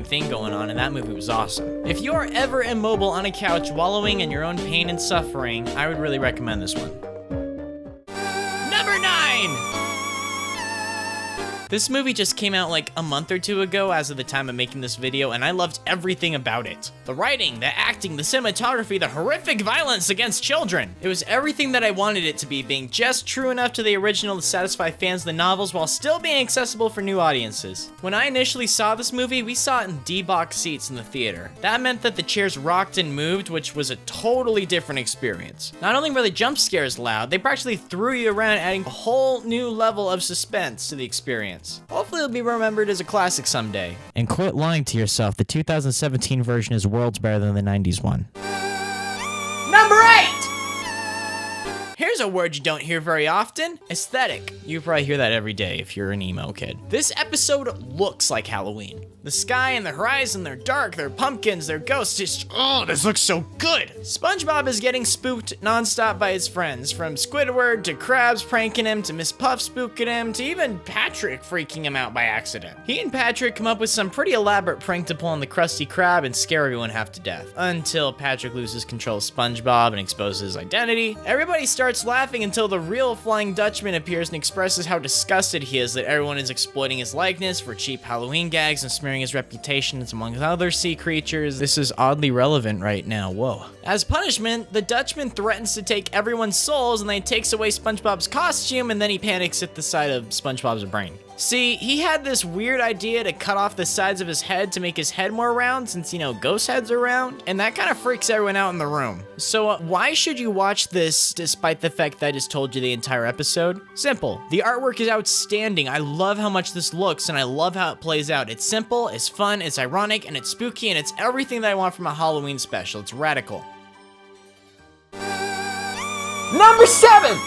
terrifying thing going on, and that movie was awesome. If you are ever immobile on a couch wallowing in your own pain and suffering, I would really recommend this one. Number 9! This movie just came out like a month or two ago as of the time of making this video, and I loved everything about it. The writing, the acting, the cinematography, the horrific violence against children. It was everything that I wanted it to be, being just true enough to the original to satisfy fans of the novels while still being accessible for new audiences. When I initially saw this movie, we saw it in D-box seats in the theater. That meant that the chairs rocked and moved, which was a totally different experience. Not only were the jump scares loud, they practically threw you around, adding a whole new level of suspense to the experience. Hopefully it'll be remembered as a classic someday. And quit lying to yourself, the 2017 version is worlds better than the 90s one. Number 8! Here's a word you don't hear very often, aesthetic. You probably hear that every day if you're an emo kid. This episode looks like Halloween. The sky and the horizon, they're dark, they're pumpkins, they're ghosts, just, oh, this looks so good. SpongeBob is getting spooked nonstop by his friends, from Squidward to Krabs pranking him, to Miss Puff spooking him, to even Patrick freaking him out by accident. He and Patrick come up with some pretty elaborate prank to pull on the Krusty Krab and scare everyone half to death, until Patrick loses control of SpongeBob and exposes his identity. Everybody starts laughing until the real Flying Dutchman appears and expresses how disgusted he is that everyone is exploiting his likeness for cheap Halloween gags and smearing his reputation among other sea creatures. This is oddly relevant right now, whoa. As punishment, the Dutchman threatens to take everyone's souls and then he takes away SpongeBob's costume and then he panics at the sight of SpongeBob's brain. See, he had this weird idea to cut off the sides of his head to make his head more round since, you know, ghost heads are round, and that kind of freaks everyone out in the room. So why should you watch this despite the fact that I just told you the entire episode? Simple. The artwork is outstanding. I love how much this looks and I love how it plays out. It's simple, it's fun, it's ironic, and it's spooky, and it's everything that I want from a Halloween special. It's radical. Number 7!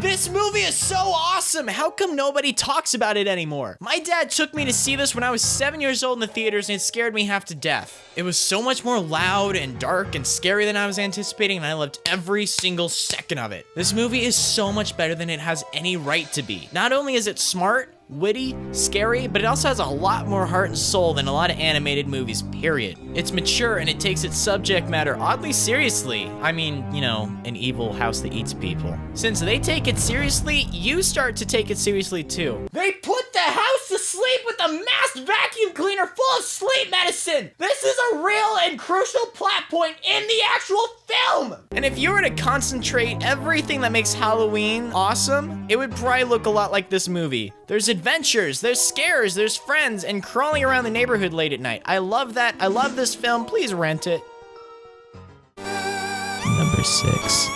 This movie is so awesome! How come nobody talks about it anymore? My dad took me to see this when I was 7 years old in the theaters and it scared me half to death. It was so much more loud and dark and scary than I was anticipating, and I loved every single second of it. This movie is so much better than it has any right to be. Not only is it smart, witty, scary, but it also has a lot more heart and soul than a lot of animated movies, period. It's mature and it takes its subject matter oddly seriously. I mean, you know, an evil house that eats people. Since they take it seriously, you start to take it seriously too. They put the house to sleep with a masked vacuum cleaner full of sleep medicine! This is a real and crucial plot point in the actual film! And if you were to concentrate everything that makes Halloween awesome, it would probably look a lot like this movie. There's adventures, there's scares, there's friends, and crawling around the neighborhood late at night. I love that. I love this film. Please rent it. Number 6.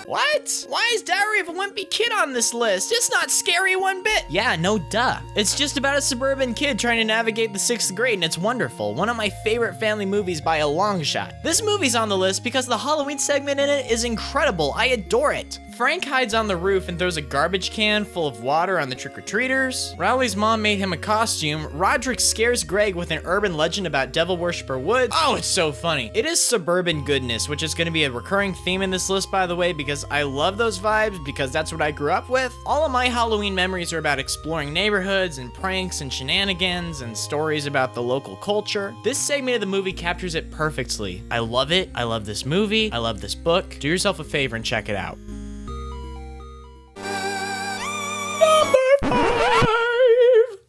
What? Why is Diary of a Wimpy Kid on this list? It's not scary one bit. Yeah, no duh. It's just about a suburban kid trying to navigate the 6th grade, and it's wonderful. One of my favorite family movies by a long shot. This movie's on the list because the Halloween segment in it is incredible. I adore it. Frank hides on the roof and throws a garbage can full of water on the trick-or-treaters. Rowley's mom made him a costume. Roderick scares Greg with an urban legend about Devil Worshipper Woods. Oh, it's so funny. It is suburban goodness, which is going to be a recurring theme in this list, by the way, because I love those vibes because that's what I grew up with. All of my Halloween memories are about exploring neighborhoods and pranks and shenanigans and stories about the local culture. This segment of the movie captures it perfectly. I love it. I love this movie. I love this book. Do yourself a favor and check it out.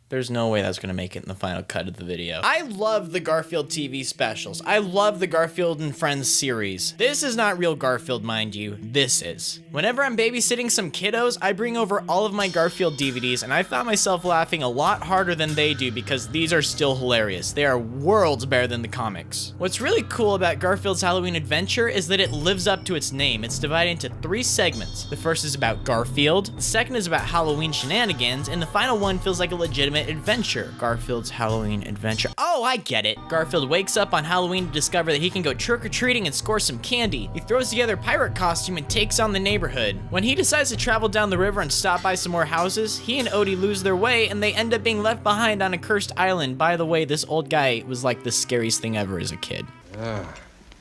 There's no way that's gonna make it in the final cut of the video. I love the Garfield TV specials. I love the Garfield and Friends series. This is not real Garfield, mind you. This is. Whenever I'm babysitting some kiddos, I bring over all of my Garfield DVDs, and I found myself laughing a lot harder than they do because these are still hilarious. They are worlds better than the comics. What's really cool about Garfield's Halloween Adventure is that it lives up to its name. It's divided into 3 segments. The first is about Garfield, the second is about Halloween shenanigans, and the final one feels like a legitimate adventure. Garfield's Halloween Adventure. Oh, I get it. Garfield wakes up on Halloween to discover that he can go trick-or-treating and score some candy. He throws together a pirate costume and takes on the neighborhood. When he decides to travel down the river and stop by some more houses, he and Odie lose their way and they end up being left behind on a cursed island. By the way, this old guy was like the scariest thing ever as a kid. Ah,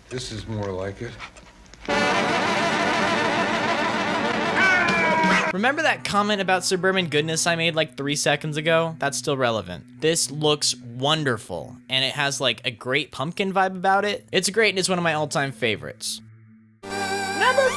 this is more like it. Remember that comment about suburban goodness I made like 3 seconds ago? That's still relevant. This looks wonderful, and it has like a great pumpkin vibe about it. It's great, and it's one of my all-time favorites. Number 4!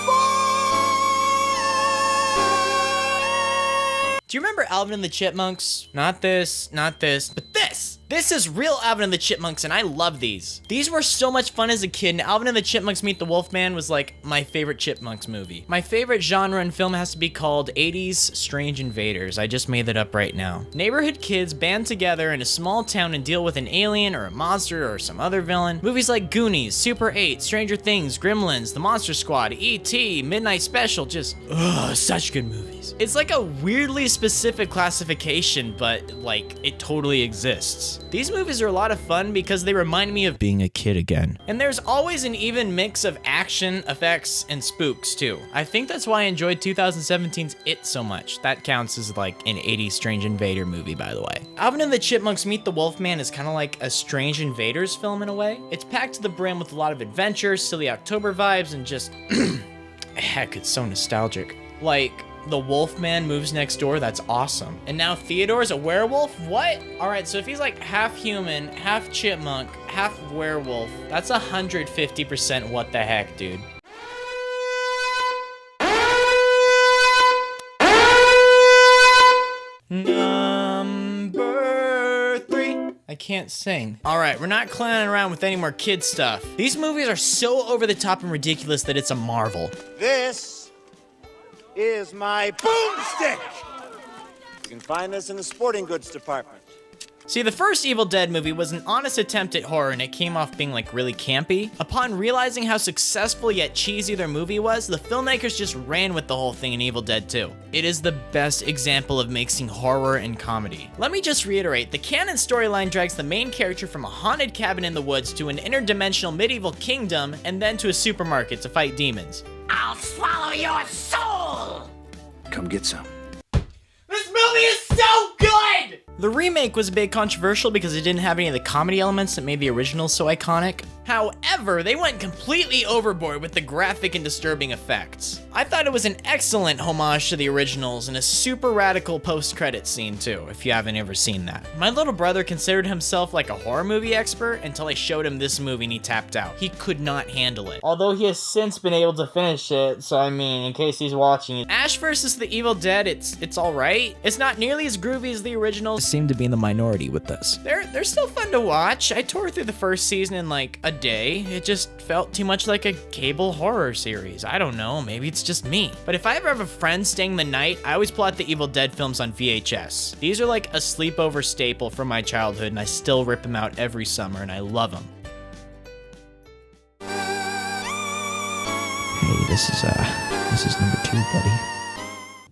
Do you remember Alvin and the Chipmunks? Not this, but this! This is real Alvin and the Chipmunks, and I love these. These were so much fun as a kid, and Alvin and the Chipmunks Meet the Wolfman was like my favorite Chipmunks movie. My favorite genre in film has to be called 80s Strange Invaders. I just made that up right now. Neighborhood kids band together in a small town and deal with an alien or a monster or some other villain. Movies like Goonies, Super 8, Stranger Things, Gremlins, The Monster Squad, E.T., Midnight Special, just, such good movies. It's like a weirdly specific classification, but like, it totally exists. These movies are a lot of fun because they remind me of being a kid again. And there's always an even mix of action, effects, and spooks too. I think that's why I enjoyed 2017's It so much. That counts as like an 80s Strange Invader movie, by the way. Alvin and the Chipmunks Meet the Wolfman is kind of like a Strange Invaders film in a way. It's packed to the brim with a lot of adventure, silly October vibes, and just, heck, it's so nostalgic. Like, the Wolfman moves next door, that's awesome. And now Theodore's a werewolf? What? Alright, so if he's like half human, half chipmunk, half werewolf, that's 150% what the heck, dude. Number 3. I can't sing. Alright, we're not clowning around with any more kid stuff. These movies are so over the top and ridiculous that it's a marvel. This is my boomstick. You can find this in the sporting goods department. See, the first Evil Dead movie was an honest attempt at horror, and it came off being like really campy. Upon realizing how successful yet cheesy their movie was, the filmmakers just ran with the whole thing in Evil Dead 2. It is the best example of mixing horror and comedy. Let me just reiterate, the canon storyline drags the main character from a haunted cabin in the woods to an interdimensional medieval kingdom, and then to a supermarket to fight demons. I'll swallow your soul! Come get some. This movie is so good! The remake was a bit controversial because it didn't have any of the comedy elements that made the original so iconic. However, they went completely overboard with the graphic and disturbing effects. I thought it was an excellent homage to the originals and a super radical post-credit scene too, if you haven't ever seen that. My little brother considered himself like a horror movie expert until I showed him this movie and he tapped out. He could not handle it. Although he has since been able to finish it, so I mean, in case he's watching it. Ash vs. the Evil Dead, it's alright. It's not nearly as groovy as the originals. Seem to be in the minority with this. They're still fun to watch. I tore through the first season in like a day. It just felt too much like a cable horror series. I don't know, maybe it's just me. But if I ever have a friend staying the night, I always pull out the Evil Dead films on VHS. These are like a sleepover staple from my childhood, and I still rip them out every summer, and I love them. Hey, this is number 2, buddy.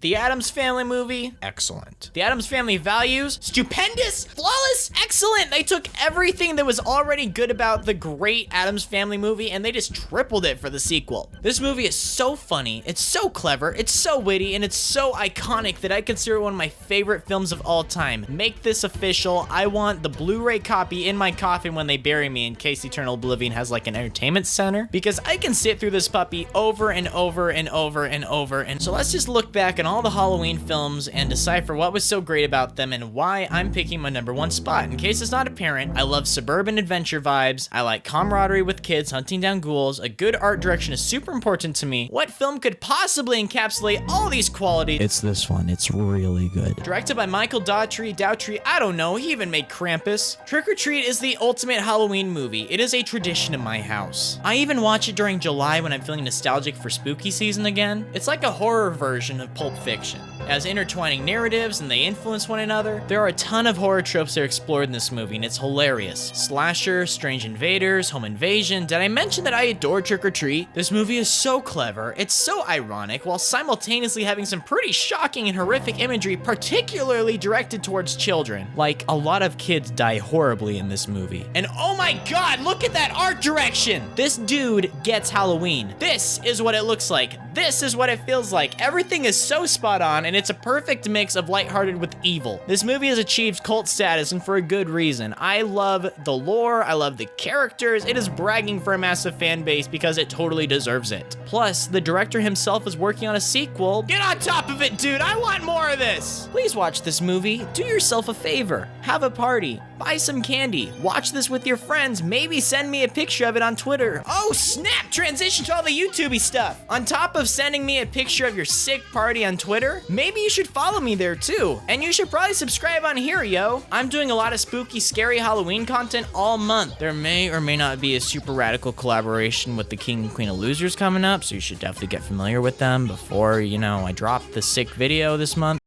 The Addams Family movie, excellent. The Addams Family values, stupendous, flawless, excellent. They took everything that was already good about the great Addams Family movie and they just tripled it for the sequel. This movie is so funny, it's so clever, it's so witty, and it's so iconic that I consider it one of my favorite films of all time. Make this official. I want the Blu-ray copy in my coffin when they bury me in case Eternal Oblivion has like an entertainment center, because I can sit through this puppy over and over and over and over. And so let's just look back on all the Halloween films and decipher what was so great about them and why I'm picking my number 1 spot. In case it's not apparent, I love suburban adventure vibes, I like camaraderie with kids hunting down ghouls, a good art direction is super important to me. What film could possibly encapsulate all these qualities? It's this one, it's really good. Directed by Michael Dowtry, I don't know, he even made Krampus. Trick or Treat is the ultimate Halloween movie. It is a tradition in my house. I even watch it during July when I'm feeling nostalgic for spooky season again. It's like a horror version of Pulp Fiction. It has intertwining narratives and they influence one another. There are a ton of horror tropes that are explored in this movie and it's hilarious. Slasher, strange invaders, home invasion. Did I mention that I adore Trick or Treat? This movie is so clever, it's so ironic, while simultaneously having some pretty shocking and horrific imagery, particularly directed towards children. Like, a lot of kids die horribly in this movie. And oh my god, look at that art direction! This dude gets Halloween. This is what it looks like. This is what it feels like. Everything is so is spot on, and it's a perfect mix of lighthearted with evil. This movie has achieved cult status, and for a good reason. I love the lore, I love the characters, it is bragging for a massive fan base because it totally deserves it. Plus, the director himself is working on a sequel. Get on top of it, dude, I want more of this! Please watch this movie, do yourself a favor, have a party, buy some candy, watch this with your friends, maybe send me a picture of it on Twitter. Oh snap, transition to all the YouTubey stuff. On top of sending me a picture of your sick party on Twitter, maybe you should follow me there too. And you should probably subscribe on here, yo. I'm doing a lot of spooky, scary Halloween content all month. There may or may not be a super radical collaboration with the King and Queen of Losers coming up, so you should definitely get familiar with them before, you know, I drop the sick video this month.